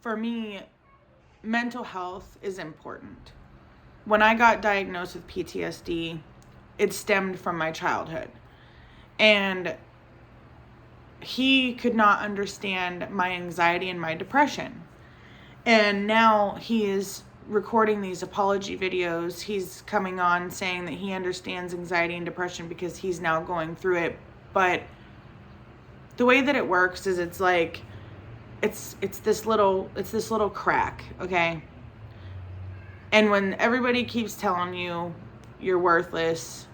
for me, mental health is important. When I got diagnosed with PTSD, it stemmed from my childhood. And he could not understand my anxiety and my depression. And now he is recording these apology videos. He's coming on saying that he understands anxiety and depression because he's now going through it. But the way that it works is it's like it's this little crack, okay? And when everybody keeps telling you you're worthless,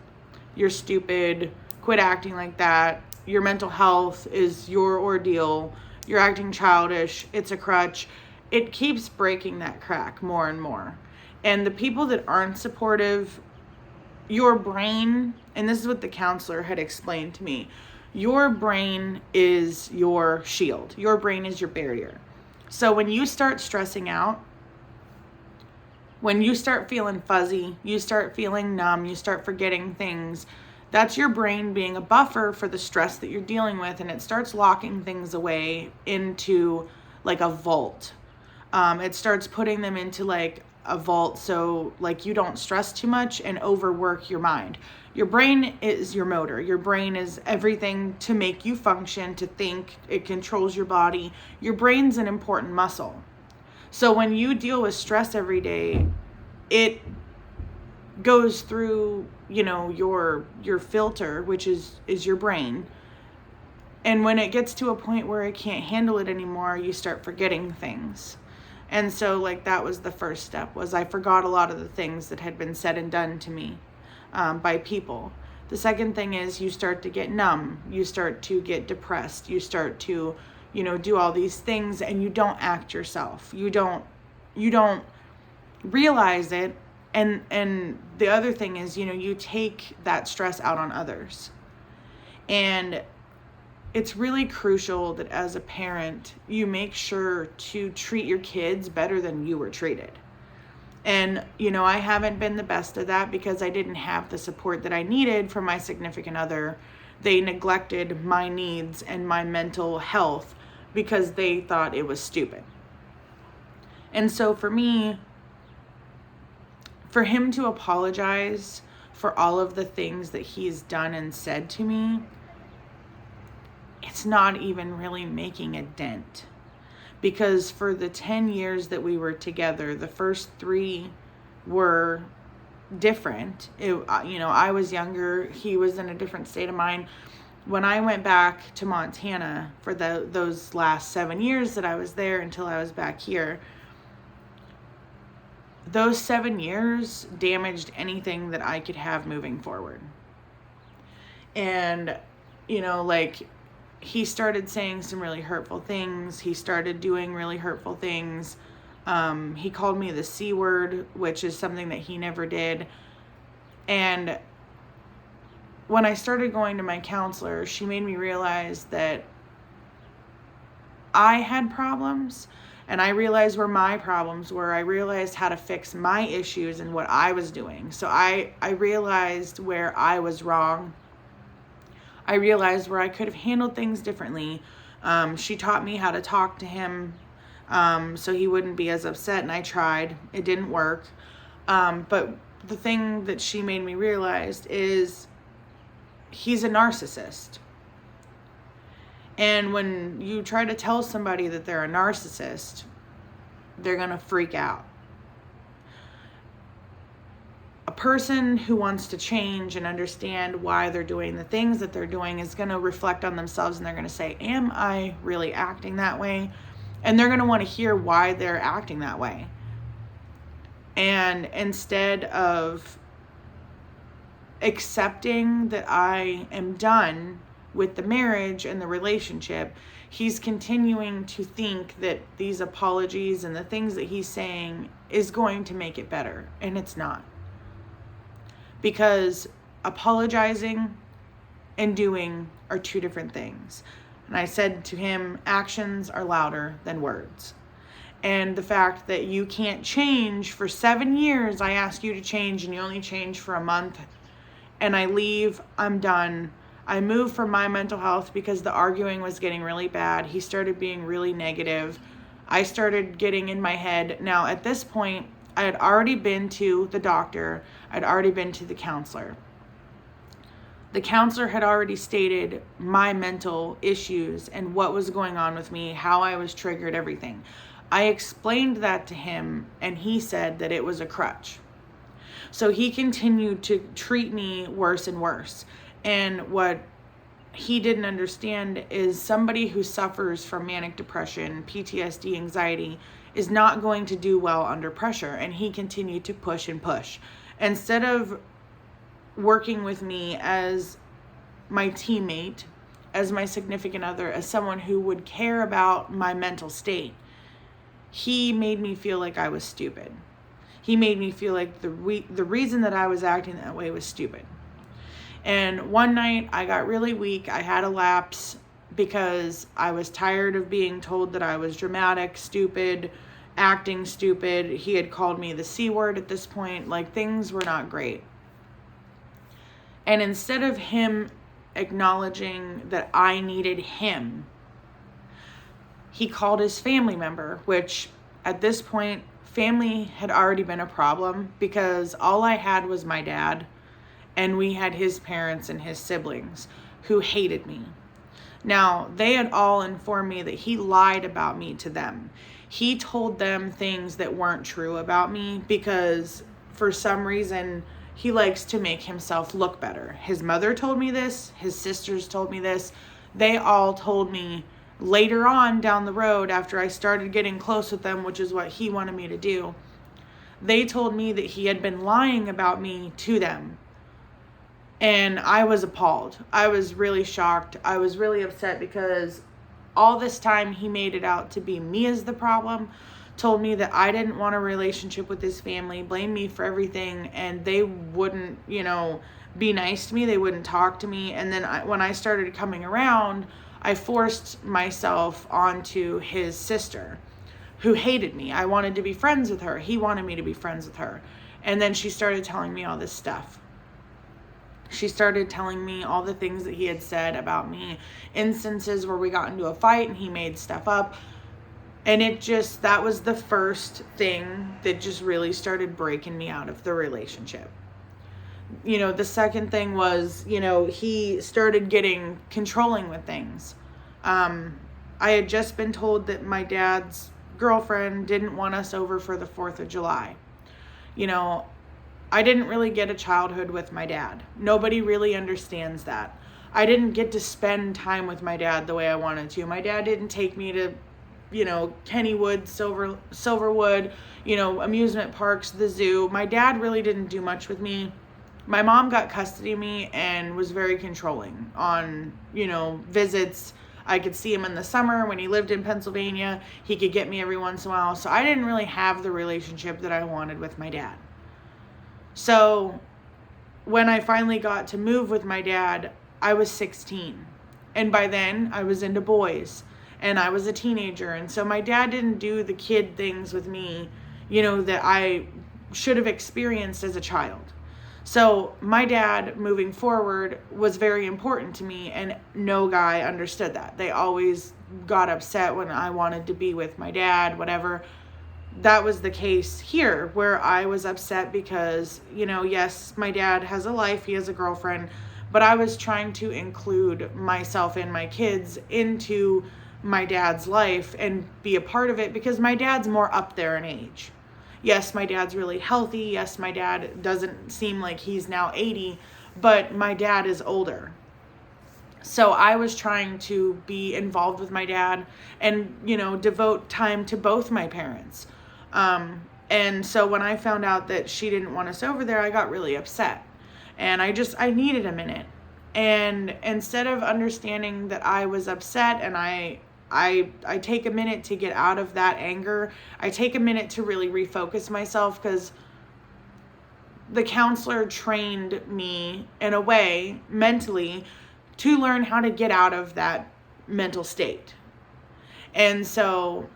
you're stupid, quit acting like that, your mental health is your ordeal, you're acting childish, it's a crutch, it keeps breaking that crack more and more. And the people that aren't supportive, your brain, and this is what the counselor had explained to me, your brain is your shield. Your brain is your barrier. So when you start stressing out, when you start feeling fuzzy, you start feeling numb, you start forgetting things, that's your brain being a buffer for the stress that you're dealing with, and it starts locking things away into like a vault. It starts putting them into like a vault so like you don't stress too much and overwork your mind. Your brain is your motor. Your brain is everything to make you function, to think. It controls your body. Your brain's an important muscle. So when you deal with stress every day, it goes through, your filter, which is your brain. And when it gets to a point where it can't handle it anymore, you start forgetting things. And so like that was the first step, was I forgot a lot of the things that had been said and done to me by people. The second thing is you start to get numb. You start to get depressed. You start to, do all these things, and you don't act yourself. You don't realize it. And the other thing is, you take that stress out on others. And it's really crucial that as a parent, you make sure to treat your kids better than you were treated. And, I haven't been the best at that because I didn't have the support that I needed from my significant other. They neglected my needs and my mental health because they thought it was stupid. And so for me, for him to apologize for all of the things that he's done and said to me, it's not even really making a dent. Because for the 10 years that we were together, the first 3 were different. I was younger. He was in a different state of mind. When I went back to Montana for those last 7 years that I was there until I was back here, those 7 years damaged anything that I could have moving forward. And, he started saying some really hurtful things. He started doing really hurtful things. He called me the C word, which is something that he never did. And when I started going to my counselor, she made me realize that I had problems, and I realized where my problems were. I realized how to fix my issues and what I was doing. So I realized where I was wrong. I realized where I could have handled things differently. She taught me how to talk to him so he wouldn't be as upset, and I tried. It didn't work. But the thing that she made me realize is he's a narcissist. And when you try to tell somebody that they're a narcissist, they're going to freak out. A person who wants to change and understand why they're doing the things that they're doing is going to reflect on themselves, and they're going to say, am I really acting that way? And they're going to want to hear why they're acting that way. And instead of accepting that I am done with the marriage and the relationship, he's continuing to think that these apologies and the things that he's saying is going to make it better. And it's not. Because apologizing and doing are 2 different things. And I said to him, actions are louder than words. And the fact that you can't change for 7 years, I ask you to change and you only change for a month, and I leave, I'm done. I moved from my mental health because the arguing was getting really bad. He started being really negative. I started getting in my head. Now, at this point, I had already been to the doctor. I'd already been to the counselor. The counselor had already stated my mental issues and what was going on with me, how I was triggered, everything. I explained that to him, and he said that it was a crutch. So he continued to treat me worse and worse. And what he didn't understand is somebody who suffers from manic depression, PTSD, anxiety, is not going to do well under pressure. And he continued to push and push. Instead of working with me as my teammate, as my significant other, as someone who would care about my mental state, he made me feel like I was stupid. He made me feel like the reason that I was acting that way was stupid. And one night I got really weak. I had a lapse because I was tired of being told that I was dramatic, stupid, acting stupid. He had called me the C word at this point. Like, things were not great. And instead of him acknowledging that I needed him, he called his family member, which at this point, family had already been a problem because all I had was my dad, and we had his parents and his siblings who hated me. Now, they had all informed me that he lied about me to them. He told them things that weren't true about me because for some reason he likes to make himself look better. His mother told me this. His sisters told me this. They all told me later on down the road, after I started getting close with them, which is what he wanted me to do. They told me that he had been lying about me to them. And I was appalled. I was really shocked. I was really upset because all this time he made it out to be me as the problem, told me that I didn't want a relationship with his family, blamed me for everything, and they wouldn't, be nice to me. They wouldn't talk to me. And then when I started coming around, I forced myself onto his sister, who hated me. I wanted to be friends with her. He wanted me to be friends with her. And then she started telling me all this stuff. She started telling me all the things that he had said about me, instances where we got into a fight and he made stuff up. And that was the first thing that just really started breaking me out of the relationship. The second thing was, he started getting controlling with things. I had just been told that my dad's girlfriend didn't want us over for the 4th of July. I didn't really get a childhood with my dad. Nobody really understands that. I didn't get to spend time with my dad the way I wanted to. My dad didn't take me to, Kennywood, Silverwood, amusement parks, the zoo. My dad really didn't do much with me. My mom got custody of me and was very controlling on, visits. I could see him in the summer when he lived in Pennsylvania. He could get me every once in a while. So I didn't really have the relationship that I wanted with my dad. So when I finally got to move with my dad, I was 16. And by then I was into boys and I was a teenager. And so my dad didn't do the kid things with me, that I should have experienced as a child. So my dad moving forward was very important to me, and no guy understood that. They always got upset when I wanted to be with my dad, whatever. That was the case here, where I was upset because, yes, my dad has a life, he has a girlfriend, but I was trying to include myself and my kids into my dad's life and be a part of it because my dad's more up there in age. Yes, my dad's really healthy. Yes, my dad doesn't seem like he's now 80, but my dad is older. So I was trying to be involved with my dad and, devote time to both my parents. And so when I found out that she didn't want us over there, I got really upset. And I needed a minute. And instead of understanding that I was upset and I take a minute to get out of that anger. I take a minute to really refocus myself because the counselor trained me in a way mentally to learn how to get out of that mental state. And so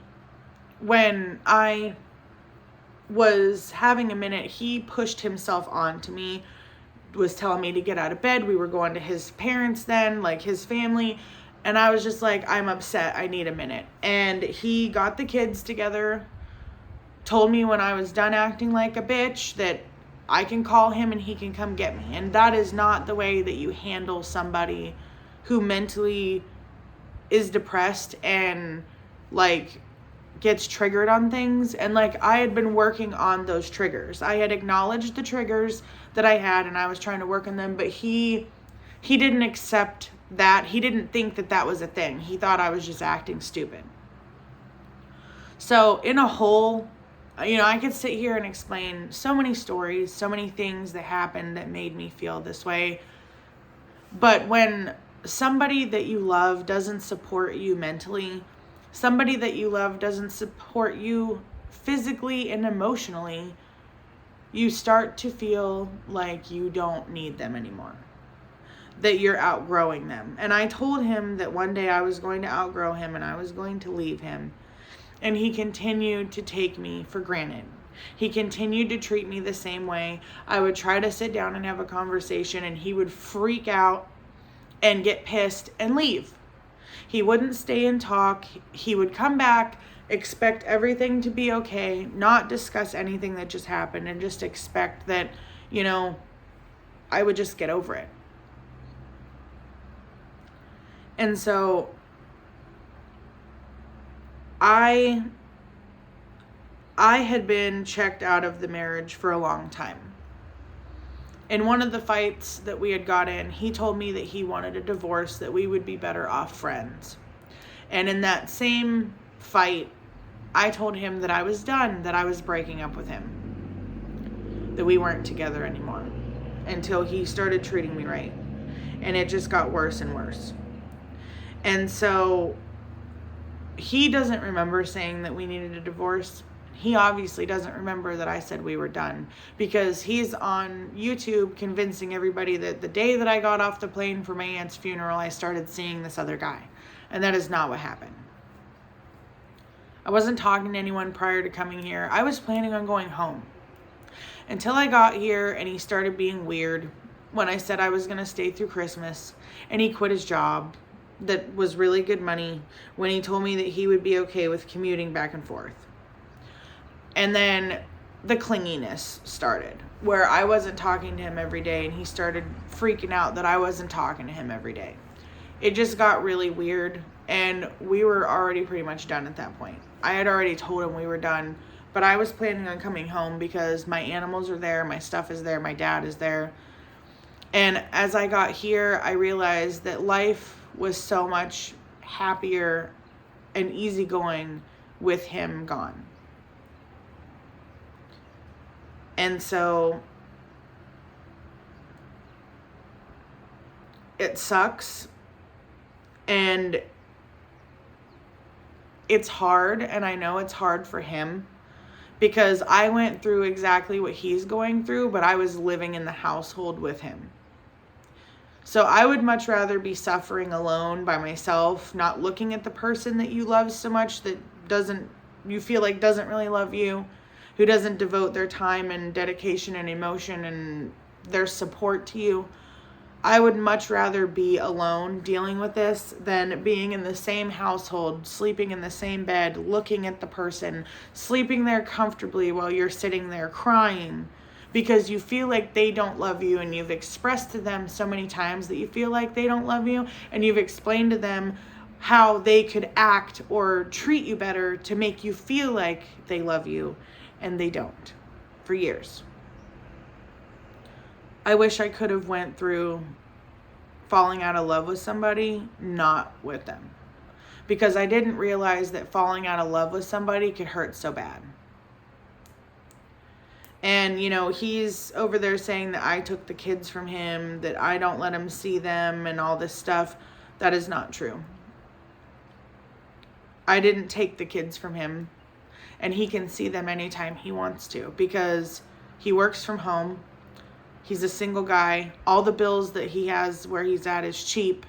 when I was having a minute, he pushed himself onto me, was telling me to get out of bed. We were going to his parents then, like his family. And I was just like, I'm upset. I need a minute. And he got the kids together, told me when I was done acting like a bitch that I can call him and he can come get me. And that is not the way that you handle somebody who mentally is depressed and like gets triggered on things. And like, I had been working on those triggers. I had acknowledged the triggers that I had and I was trying to work on them, but he didn't accept that. He didn't think that that was a thing. He thought I was just acting stupid. So in a whole, I could sit here and explain so many stories, so many things that happened that made me feel this way. But when somebody that you love doesn't support you mentally, somebody that you love doesn't support you physically and emotionally, you start to feel like you don't need them anymore, that you're outgrowing them. And I told him that one day I was going to outgrow him and I was going to leave him. And he continued to take me for granted. He continued to treat me the same way. I would try to sit down and have a conversation and he would freak out and get pissed and leave. He wouldn't stay and talk. He would come back, expect everything to be okay, not discuss anything that just happened, and just expect that, I would just get over it. And so I had been checked out of the marriage for a long time. In one of the fights that we had got in, he told me that he wanted a divorce, that we would be better off friends. And in that same fight, I told him that I was done, that I was breaking up with him, that we weren't together anymore, until he started treating me right. And it just got worse and worse. And so he doesn't remember saying that we needed a divorce. He obviously doesn't remember that I said we were done, because he's on YouTube convincing everybody that the day that I got off the plane for my aunt's funeral, I started seeing this other guy. And that is not what happened. I wasn't talking to anyone prior to coming here. I was planning on going home until I got here and he started being weird when I said I was going to stay through Christmas, and he quit his job that was really good money when he told me that he would be okay with commuting back and forth. And then the clinginess started, where I wasn't talking to him every day and he started freaking out that I wasn't talking to him every day. It just got really weird, and we were already pretty much done at that point. I had already told him we were done, but I was planning on coming home because my animals are there, my stuff is there, my dad is there. And as I got here, I realized that life was so much happier and easygoing with him gone. And so it sucks, and it's hard, and I know it's hard for him, because I went through exactly what he's going through, but I was living in the household with him. So I would much rather be suffering alone by myself, not looking at the person that you love so much that you feel like doesn't really love you, who doesn't devote their time and dedication and emotion and their support to you. I would much rather be alone dealing with this than being in the same household, sleeping in the same bed, looking at the person, sleeping there comfortably while you're sitting there crying because you feel like they don't love you, and you've expressed to them so many times that you feel like they don't love you, and you've explained to them how they could act or treat you better to make you feel like they love you, and they don't, for years. I wish I could have went through falling out of love with somebody, not with them. Because I didn't realize that falling out of love with somebody could hurt so bad. And, he's over there saying that I took the kids from him, that I don't let him see them and all this stuff. That is not true. I didn't take the kids from him, and he can see them anytime he wants to, because he works from home. He's a single guy. All the bills that he has where he's at is cheap.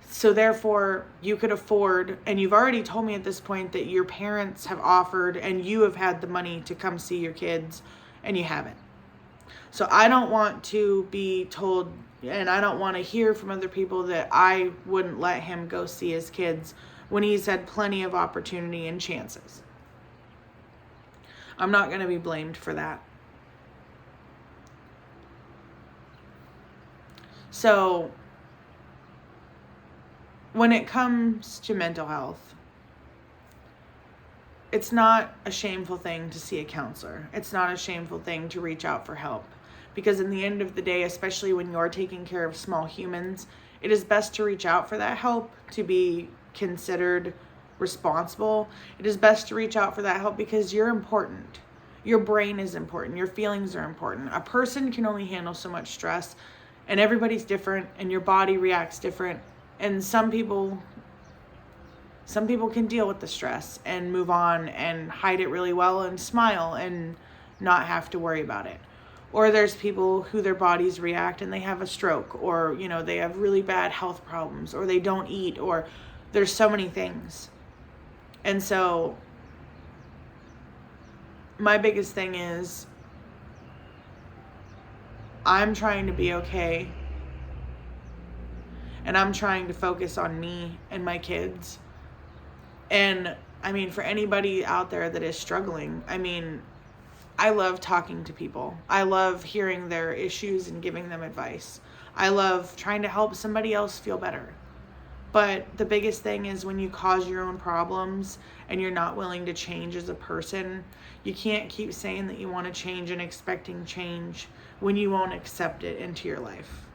So therefore, you could afford, and you've already told me at this point that your parents have offered and you have had the money to come see your kids, and you haven't. So I don't want to be told, And I don't want to hear from other people that I wouldn't let him go see his kids when he's had plenty of opportunity and chances. I'm not going to be blamed for that. So, when it comes to mental health, it's not a shameful thing to see a counselor. It's not a shameful thing to reach out for help. Because in the end of the day, especially when you're taking care of small humans, it is best to reach out for that help, to be considered responsible. It is best to reach out for that help because you're important. Your brain is important. Your feelings are important. A person can only handle so much stress, and everybody's different, and your body reacts different. And some people can deal with the stress and move on and hide it really well and smile and not have to worry about it. Or there's people who their bodies react and they have a stroke, or, they have really bad health problems, or they don't eat, or there's so many things. And so my biggest thing is I'm trying to be okay, and I'm trying to focus on me and my kids. And for anybody out there that is struggling, I love talking to people. I love hearing their issues and giving them advice. I love trying to help somebody else feel better. But the biggest thing is when you cause your own problems and you're not willing to change as a person, you can't keep saying that you want to change and expecting change when you won't accept it into your life.